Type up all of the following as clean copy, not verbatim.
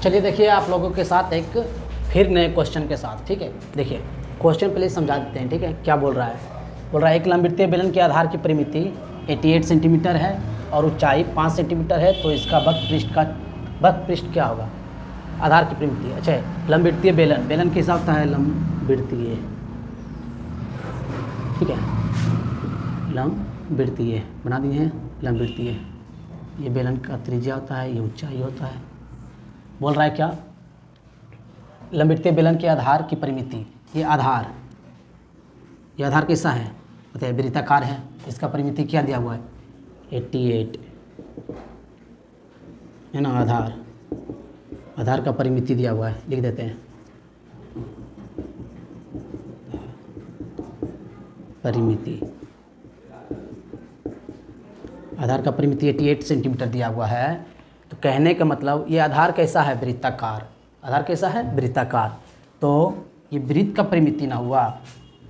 चलिए देखिए आप लोगों के साथ एक फिर नए क्वेश्चन के साथ, ठीक है। देखिए क्वेश्चन पहले समझा देते हैं, ठीक है। क्या बोल रहा है एक लंबवृत्तीय बेलन के आधार की परिमिति 88 सेंटीमीटर है और ऊंचाई 5 सेंटीमीटर है, तो इसका वक्र पृष्ठ क्या होगा? आधार की परिमिति। अच्छा, लंबवृत्तीय बेलन के हिसाब से है लंबवृत्तीय, ठीक है। लंबवृत्तीय बना दिए हैं, लंबवृत्तीय। ये बेलन का त्रिज्या होता है, ये ऊंचाई होता है। बोल रहा है क्या? लंबवृत्तीय बेलन के आधार की परिमिति। ये आधार कैसा है? बताइए, वृत्ताकार है। इसका परिमिति क्या दिया हुआ है? 88 है ना। आधार का परिमिति दिया हुआ है, लिख देते हैं। परिमिति, आधार का परिमिति 88 सेंटीमीटर दिया हुआ है। तो कहने का मतलब ये आधार कैसा है? वृत्ताकार। आधार कैसा है? वृत्ताकार। तो ये वृत्त का परिमिति ना हुआ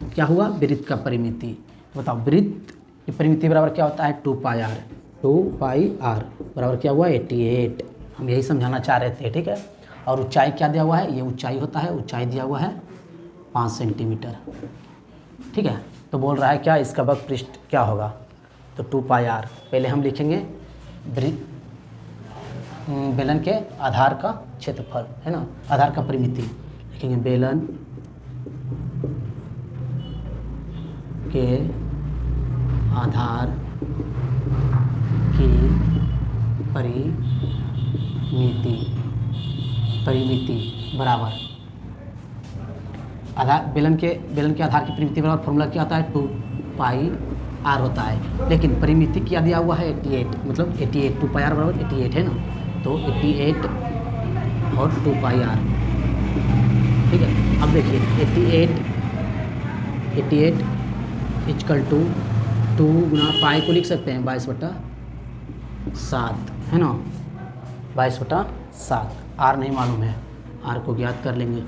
तो क्या हुआ? वृत्त का परिमिति। तो बताओ, वृत्त की परिमिति बराबर क्या होता है? 2πr। 2πr बराबर क्या हुआ? 88। हम यही समझाना चाह रहे थे, ठीक है। और ऊंचाई क्या दिया हुआ है? ये ऊंचाई होता है, ऊंचाई दिया हुआ है 5 सेंटीमीटर, ठीक है। तो बोल रहा है क्या? इसका वक्र पृष्ठ क्या होगा? तो 2πr पहले हम लिखेंगे बेलन के आधार का क्षेत्रफल, है ना। आधार का परिमिति लिखेंगे, बेलन के आधार की परिमिति बराबर आधार बेलन के आधार की परिमिति बराबर फॉर्मूला क्या होता है? 2πr होता है। लेकिन परिमिति क्या दिया हुआ है? 88, मतलब 88। 2πr बराबर 88 है ना। तो 88 और 2πr, ठीक है। अब देखिए 88 इक्वल टू 2 गुना पाई को लिख सकते हैं 22/7, है ना। 22/7। आर नहीं मालूम है, आर को ज्ञात कर लेंगे।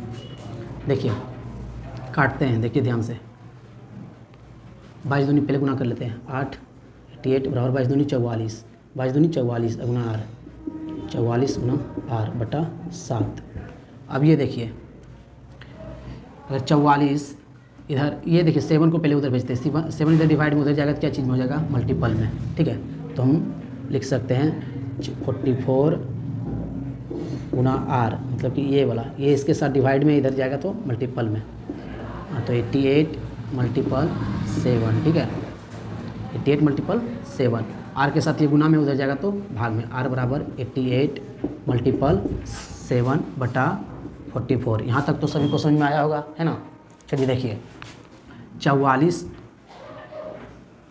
देखिए काटते हैं, देखिए ध्यान से। 22 दूनी पहले गुना कर लेते हैं। 8 88 बराबर 22 दूनी 44, 22 दूनी 44 गुना आर, 44 गुना आर बटा 7। अब ये देखिए, अगर 44 इधर, ये देखिए 7 को पहले उधर भेजते हैं। 7 इधर डिवाइड में उधर जाएगा तो क्या चीज़ में हो जाएगा? मल्टीपल में, ठीक है। तो हम लिख सकते हैं 44 गुना आर, मतलब कि ये वाला, ये इसके साथ डिवाइड में इधर जाएगा तो मल्टीपल में। तो 88 मल्टीपल 7, ठीक है। 88 मल्टीपल 7, आर के साथ ये गुना में उधर जाएगा तो भाग में। आर बराबर 88 मल्टीपल 7 बटा 44। यहाँ तक तो सभी को समझ में आया होगा, है ना। चलिए देखिए, 44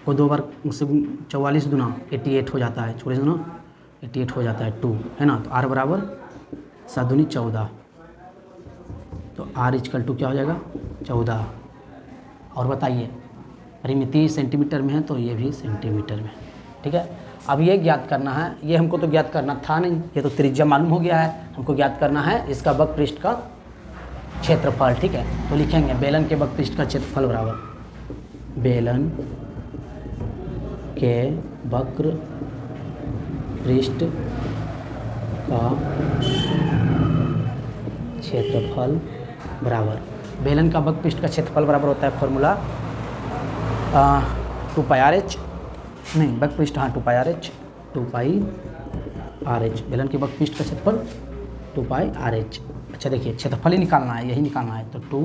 को 2 बार से 44 गुना 88 हो जाता है, 44 गुना 88 हो जाता है 2, है ना। तो आर बराबर 7 दूनी 14। तो आर इक्वल टू क्या हो जाएगा? 14। और बताइए, परिमिति सेंटीमीटर में है तो ये भी सेंटीमीटर में, ठीक है। अब ये ज्ञात करना है, ये हमको तो ज्ञात करना था नहीं, ये तो त्रिज्या मालूम हो गया है। हमको ज्ञात करना है इसका वक्र पृष्ठ का क्षेत्रफल, ठीक है। तो लिखेंगे बेलन के वक्र पृष्ठ का क्षेत्रफल बराबर बेलन के वक्र पृष्ठ का क्षेत्रफल बराबर, बेलन का वक्र पृष्ठ का क्षेत्रफल बराबर होता है फॉर्मूला 2πrh, नहीं वक्र पृष्ठ, हाँ 2πrh, 2πrh। बेलन के वक्र पृष्ठ का क्षेत्रफल 2πrh। अच्छा देखिए, क्षेत्रफल ही निकालना है, यही निकालना है। तो 2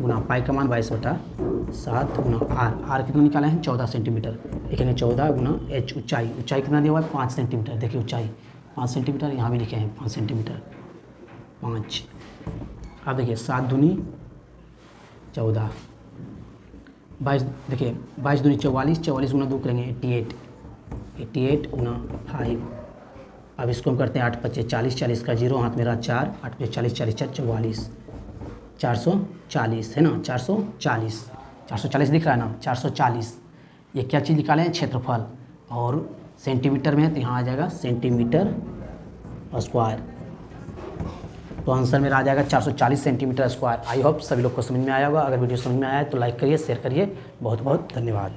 गुना पाई का मान 22/7 गुना आर कितना निकाले हैं? 14 सेंटीमीटर। लिखेंगे 14 गुना एच, ऊंचाई कितना दिया हुआ है? 5 सेंटीमीटर। देखिए ऊंचाई 5 सेंटीमीटर, यहाँ भी लिखे हैं 5 सेंटीमीटर, 5। अब देखिए 7 दूनी 14, 22, देखिए 22 दूनी 44, 44 गुना 2 करेंगे 88 गुना 5। अब इसको हम करते हैं 8 5 40, 40 का 0 हाथ मेरा 4, 8 5 40, 40 4 44, 440 है ना। 440 दिख रहा है ना, 440। ये क्या चीज़ निकाले हैं? क्षेत्रफल। और सेंटीमीटर में है तो यहाँ आ जाएगा सेंटीमीटर स्क्वायर। तो आंसर मेरा आ जाएगा 440 सेंटीमीटर स्क्वायर। आई होप सभी लोग को समझ में आया होगा। अगर वीडियो समझ में आया है तो लाइक करिए, शेयर करिए। बहुत बहुत धन्यवाद।